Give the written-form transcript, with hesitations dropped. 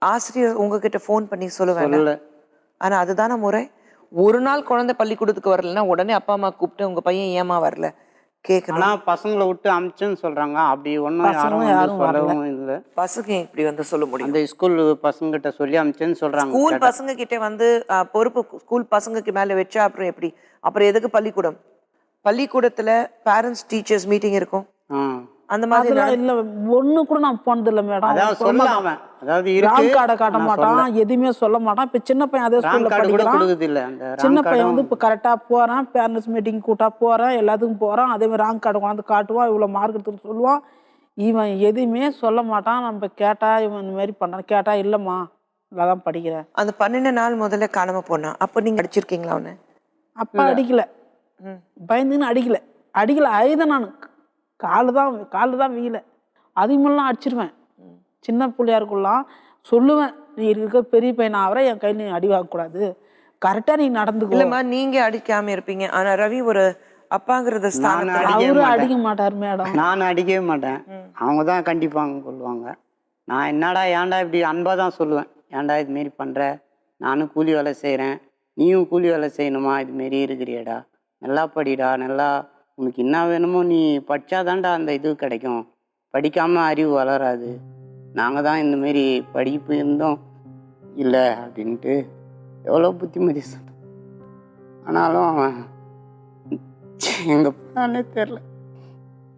ஆசிரியர் உங்ககிட்ட ஃபோன் பண்ணி சொல்லுவேன். சொல்லல. ஆனா அதுதான முறை. ஒரு நாள் குழந்தை பள்ளிக்கூடத்துக்கு வரலன்னா உடனே அப்பா அம்மா கூப்பிட்டு உங்க பையன் ஏமா வரல கேட்கணும். ஆனா பசங்களை விட்டு அமிச்சுன்னு சொல்றாங்க. அப்படி ஒன்றும் யாரும் பசங்களும் வந்து யாரும் வரல. சொல்லவும் இல்லை. பசங்க இப்படி வந்து சொல்ல முடியும்? அந்த ஸ்கூல் பசங்கிட்ட சொல்லி அமிச்சேன்னு சொல்றாங்க. ஸ்கூல் கேட்டா. பசங்க கிட்ட வந்து பொறுப்பு ஸ்கூல் பசங்களுக்கு மேல வச்சா அப்புறம் எப்படி? அப்புறம் எதுக்கு பள்ளிக்கூடம்? பள்ளிக்கூடத்துல பேரண்ட்ஸ் டீச்சர்ஸ் மீட்டிங் இருக்கும். ஆ. அந்த மாதிரி அதெல்லாம் இல்ல, ஒண்ணு கூட நான் போனது இல்ல மேடம். அதாவது சொல்ல அவன். அதாவது இருக்கு. ரேங்க் கார்டை காட்ட ஆனா மாட்டான், சொல்லல. எதுவுமே சொல்ல மாட்டான். இப்ப சின்ன பையன் அதே ரேங்க் ஸ்கூல்ல கார்டு கூட படிக்கிறான். கொடுக்குது இல்ல. அந்த சின்ன ரேங்க் பையன் கார்டும் வந்து இப்ப கரெக்டா போறான், பேரண்ட்ஸ் மீட்டிங் கூட்டா போறான், எல்லாத்துக்கும் போறான். அதே மாதிரி ரேங்க் கார்டு வந்து காட்டுவான், இவ்வளவு மார்க் எடுத்துன்னு சொல்லுவான். இவன் எதுவுமே சொல்ல மாட்டான். நம்ம கேட்டா இவன் இந்த மாதிரி பண்றான், கேட்டா இல்லம்மா நல்லாதான் படிக்கிறேன். அந்த 12 நாள் முதல்ல காணாம போனா அப்ப நீங்க அடிச்சிருக்கீங்களா அவனை? அப்பா அடிக்கல, பயந்துன்னு அடிக்கல. அழுத நான் காலு தான் வீல அதிகமெல்லாம் அடிச்சிருவேன். சின்ன பிள்ளையா இருக்குல்லாம் சொல்லுவேன், நீ இருக்க பெரிய பையன் ஆகிற, என் கையில் நீ அடி வாங்கக்கூடாது, கரெக்டா நீ நடந்துக்கோ. இல்லம்மா நீங்க அடிக்காம இருப்பீங்க. ஆனா ரவி ஒரு அப்பாங்கிறத ஸ்தானத்துல அவரு அடிக்க மாட்டார் மேடம். நான் அடிக்கவே மாட்டேன். அவங்க தான் கண்டிப்பாங்க சொல்லுவாங்க. நான் என்னடா ஏன்டா இப்படி அன்பா தான் சொல்லுவேன். ஏன்டா இது மாரி பண்ற, நானும் கூலி வேலை செய்கிறேன், நீயும் கூலி வேலை செய்யணுமா, இது மாரி இருக்கிறியடா, நல்லா படிடா, நல்லா உனக்கு என்ன வேணுமோ நீ படித்தாதான்டா அந்த இது கிடைக்கும், படிக்காமல் அறிவு வளராது, நாங்கள் தான் இந்த மாரி படிப்பு இருந்தோம் இல்லை அப்படின்ட்டு எவ்வளோ புத்திமதி சொன்னோம். ஆனாலும் அவன் எங்கே போனானே தெரில.